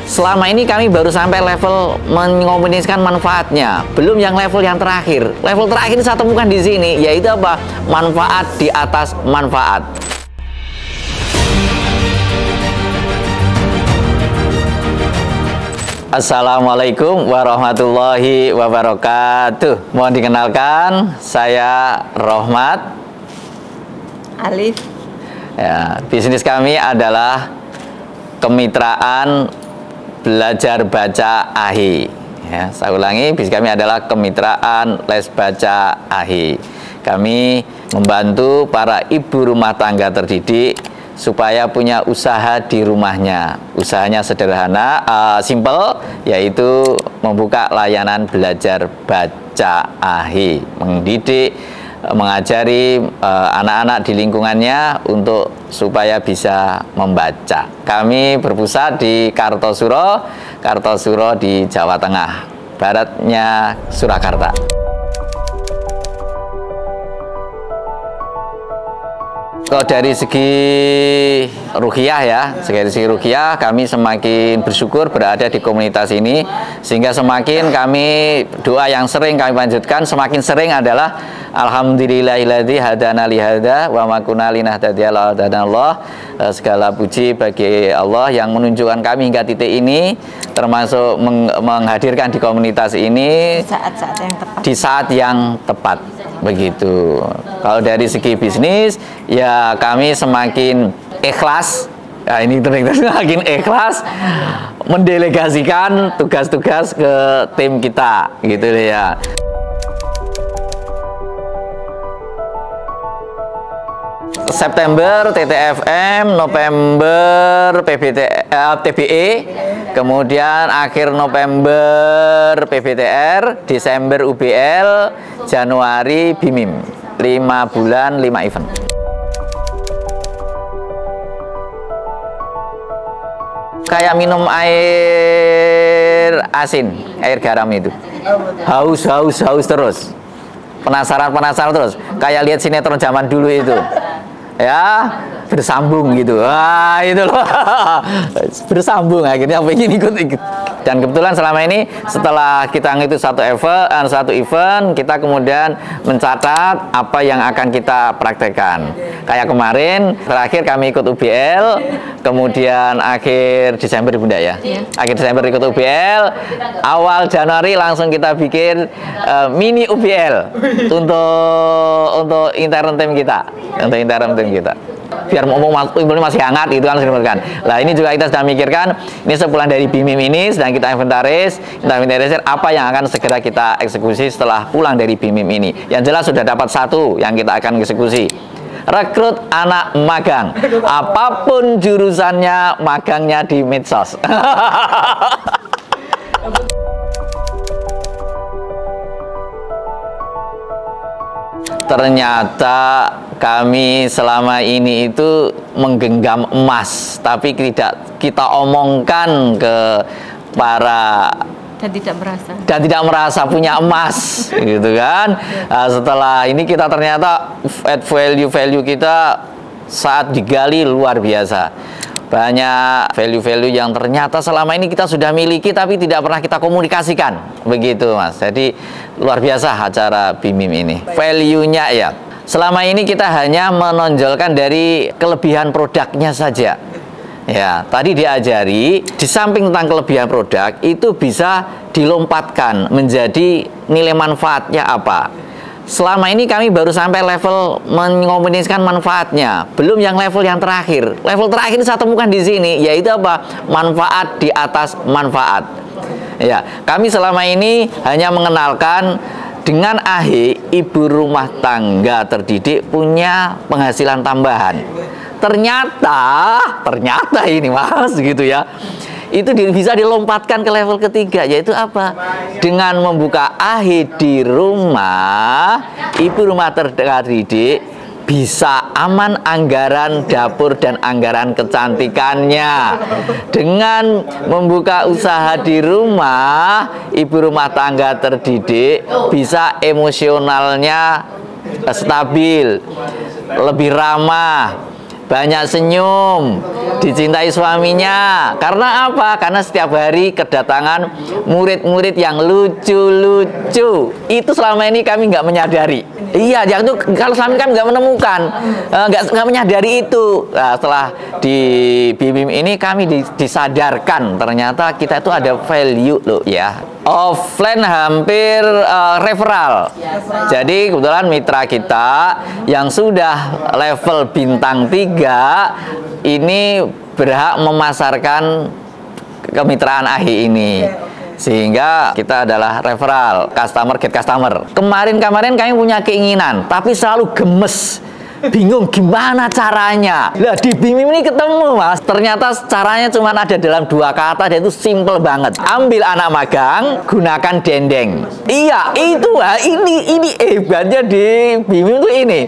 Selama ini kami baru sampai level mengomunikasikan manfaatnya, belum yang level yang terakhir. Level terakhir saya temukan di sini, yaitu apa? Manfaat di atas manfaat. Assalamualaikum warahmatullahi wabarakatuh. Mohon dikenalkan, saya Rohmat Alif. Ya, bisnis kami adalah kemitraan belajar baca AHI. Ya, saya ulangi, bisnis kami adalah kemitraan les baca AHI. Kami membantu para ibu rumah tangga terdidik supaya punya usaha di rumahnya. Usahanya sederhana, simple, yaitu membuka layanan belajar baca AHI, mendidik, mengajari anak-anak di lingkungannya untuk supaya bisa membaca. Kami berpusat di Kartosuro di Jawa Tengah, baratnya Surakarta. Kalau dari segi ruqyah ya, dari segi ruqyah kami semakin bersyukur berada di komunitas ini, sehingga semakin kami doa yang sering kami panjatkan semakin sering adalah alhamdulillahilladzi hadana li hadza wa ma kunna linahtadiya laula an hadana. Segala puji bagi Allah yang menunjukkan kami hingga titik ini, termasuk menghadirkan di komunitas ini di saat yang tepat. Begitu. Kalau dari segi bisnis, ya kami semakin ikhlas. Nah, ini semakin ikhlas mendelegasikan tugas-tugas ke tim kita, gitu ya. September TTFM, November TBE, kemudian akhir November PBTR, Desember UBL, Januari BIMIM. 5 bulan 5 event. Kayak minum air asin, air garam itu. Haus terus. Penasaran terus. Kayak lihat sinetron zaman dulu itu. Ya, bersambung gitu. Wah, itu loh. Bersambung akhirnya pengen ikut. Dan kebetulan selama ini setelah kita ngitu satu event, kita kemudian mencatat apa yang akan kita praktekkan. Kayak kemarin terakhir kami ikut UBL, kemudian akhir Desember Bunda ya. Akhir Desember ikut UBL, awal Januari langsung kita bikin mini UBL untuk intern tim kita. Biar ilmunya masih hangat itu kan kan. Nah, ini juga kita sedang mikirkan, ini sepulang dari BIMIM ini sedang kita inventarisir apa yang akan segera kita eksekusi setelah pulang dari BIMIM ini. Yang jelas sudah dapat satu yang kita akan eksekusi. Rekrut anak magang. Apapun jurusannya, magangnya di medsos. Ternyata kami selama ini itu menggenggam emas, tapi tidak kita omongkan ke para dan tidak merasa punya emas, gitu kan. Nah, setelah ini kita ternyata add value kita saat digali luar biasa. Banyak value-value yang ternyata selama ini kita sudah miliki tapi tidak pernah kita komunikasikan, begitu Mas. Jadi luar biasa acara BIMIM ini. Value-nya ya, selama ini kita hanya menonjolkan dari kelebihan produknya saja. Ya, tadi diajari di samping tentang kelebihan produk itu bisa dilompatkan menjadi nilai manfaatnya apa. Selama ini kami baru sampai level mengomunikasikan manfaatnya, belum yang level yang terakhir. Level terakhir saya temukan di sini, yaitu apa? Manfaat di atas manfaat. Ya, kami selama ini hanya mengenalkan dengan AHI, ibu rumah tangga terdidik punya penghasilan tambahan. Ternyata ini Mas, gitu ya. Itu bisa dilompatkan ke level ketiga, yaitu apa? Dengan membuka AHI di rumah, ibu rumah terdidik bisa aman anggaran dapur dan anggaran kecantikannya. Dengan membuka usaha di rumah, ibu rumah tangga terdidik bisa emosionalnya stabil, lebih ramah, banyak senyum, dicintai suaminya. Karena apa? Karena setiap hari kedatangan murid-murid yang lucu-lucu. Itu selama ini kami nggak menyadari. Iya, yang itu kalau selama ini kami nggak menemukan, nggak menyadari itu. Nah, setelah di BIMIM ini kami disadarkan ternyata kita itu ada value loh ya. Offline hampir referral. Jadi kebetulan mitra kita yang sudah level bintang 3 ini berhak memasarkan kemitraan AHI ini. Sehingga kita adalah referral, customer get customer. Kemarin kami punya keinginan, tapi selalu gemes. Bingung gimana caranya. Lah di BIMIM ini ketemu Mas. Ternyata caranya cuma ada dalam 2 kata dan itu simple banget. Ambil anak magang, gunakan dendeng. Iya, itu ini hebatnya di BIMIM itu ini.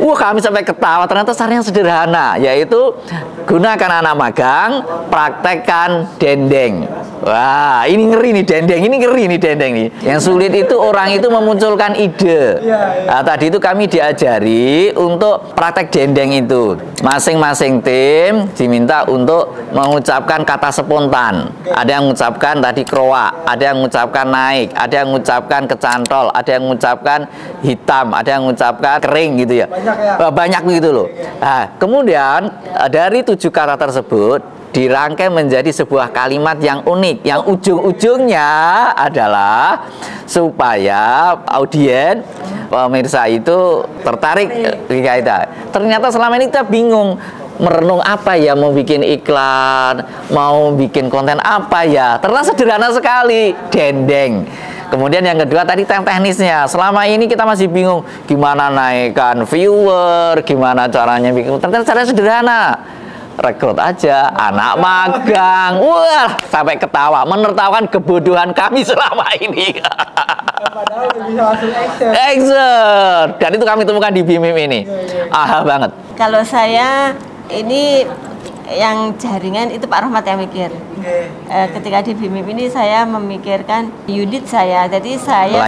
Kami sampai ketawa. Ternyata caranya sederhana, yaitu gunakan anak magang, praktekkan dendeng. Wah, ini ngeri nih dendeng. Ini ngeri nih dendeng nih. Yang sulit itu orang itu memunculkan ide. Nah, tadi itu kami diajari untuk praktek dendeng itu. Masing-masing tim diminta untuk mengucapkan kata spontan. Ada yang mengucapkan tadi kroak, ada yang mengucapkan naik, ada yang mengucapkan kecantol, ada yang mengucapkan hitam, ada yang mengucapkan kering gitu ya. Banyak begitu loh. Nah, kemudian dari 7 kata tersebut dirangkai menjadi sebuah kalimat yang unik, yang ujung-ujungnya adalah supaya audiens pemirsa itu tertarik ketika itu. Ternyata selama ini kita bingung merenung apa ya, mau bikin iklan, mau bikin konten apa ya. Ternyata sederhana sekali, dendeng. Kemudian yang kedua tadi teknisnya. Selama ini kita masih bingung gimana naikkan viewer, gimana caranya bikin. Ternyata caranya sederhana. Rekrut aja anak magang. Wah, sampai ketawa, menertawakan kebodohan kami selama ini. Padahal bisa langsung action. Dan itu kami temukan di BIMIM ini. Aha banget. Kalau saya ini yang jaringan itu Pak Rohmat yang mikir. Ketika di BIMIM ini saya memikirkan unit saya. Jadi saya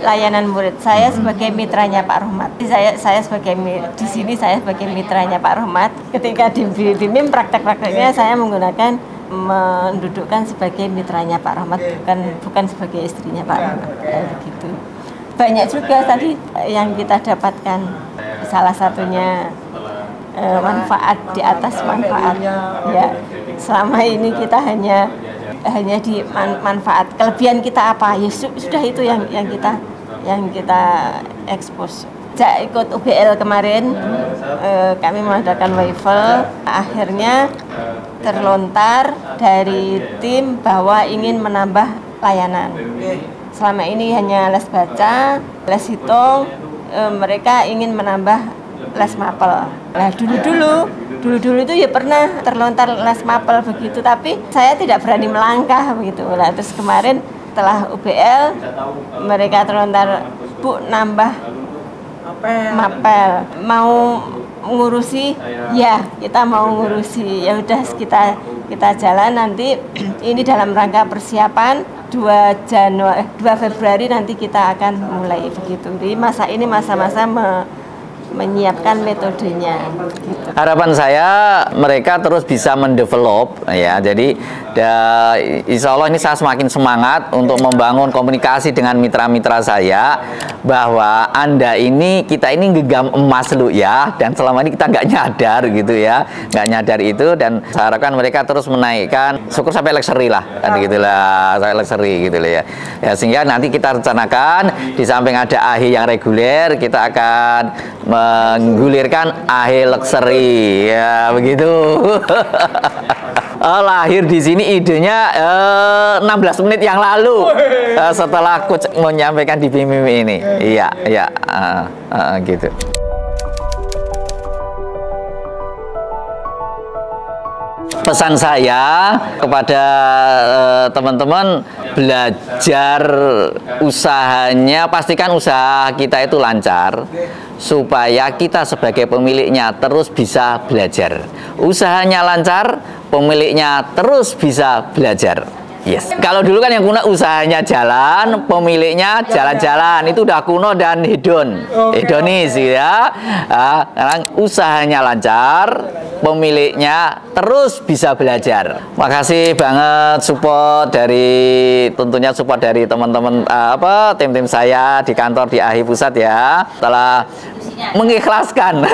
layanan murid. Saya sebagai mitranya Pak Rohmat. Saya sebagai di sini saya sebagai mitranya Pak Rohmat. Ketika di BIMIM praktek-prakteknya saya menggunakan mendudukkan sebagai mitranya Pak Rohmat, bukan sebagai istrinya Pak Rohmat. Begitu. Banyak juga tadi yang kita dapatkan. Salah satunya manfaat di atas manfaat ya. Selama ini kita hanya di manfaat, kelebihan kita apa ya sudah itu yang kita ekspos. Sejak ikut UBL kemarin kami mengadakan WIFEL, akhirnya terlontar dari tim bahwa ingin menambah layanan. Selama ini hanya les baca, les hitung, mereka ingin menambah les mapel. Nah dulu itu ya pernah terlontar les mapel begitu, tapi saya tidak berani melangkah begitu. Nah, terus kemarin setelah UBL mereka terlontar, Bu, nambah mapel, mau ngurusi, ya kita mau ngurusi, ya udah kita jalan nanti. Ini dalam rangka persiapan 2 Februari nanti kita akan mulai begitu. Jadi masa-masa menyiapkan metodenya gitu. Harapan saya mereka terus bisa mendevelop ya. Jadi insya Allah ini saya semakin semangat untuk membangun komunikasi dengan mitra-mitra saya, bahwa kita ini genggam emas lu ya, dan selama ini kita nggak nyadar gitu ya, nggak nyadar itu. Dan saya harapkan mereka terus menaikkan, syukur sampai luxury lah kan gitulah, sampai luxury gitu ya. Sehingga nanti kita rencanakan di samping ada AHI yang reguler, kita akan menggulirkan AHI luxury ya begitu. Lahir di sini idenya 16 menit yang lalu setelah coach menyampaikan di BIMIM ini. Iya gitu. Pesan saya kepada teman-teman, belajar usahanya, pastikan usaha kita itu lancar supaya kita sebagai pemiliknya terus bisa belajar. Usahanya lancar, pemiliknya terus bisa belajar. Yes. Kalau dulu kan yang kuno usahanya jalan, pemiliknya jalan-jalan, itu udah kuno dan hedon, hedonis ya. Sekarang usahanya lancar, pemiliknya terus bisa belajar. Makasih banget support dari tentunya support dari teman-teman tim-tim saya di kantor di AHI Pusat ya. Setelah mengikhlaskan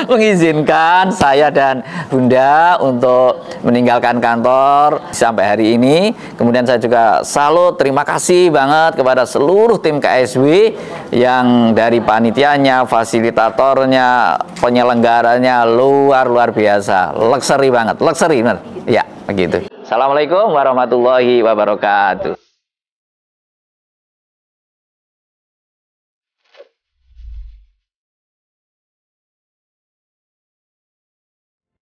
mengizinkan saya dan Bunda untuk meninggalkan kantor sampai hari ini. Kemudian saya juga salut, terima kasih banget kepada seluruh tim KSW yang dari panitianya, fasilitatornya, penyelenggaranya luar biasa, luxury banget, luxury bener. Ya, begitu. Assalamualaikum warahmatullahi wabarakatuh.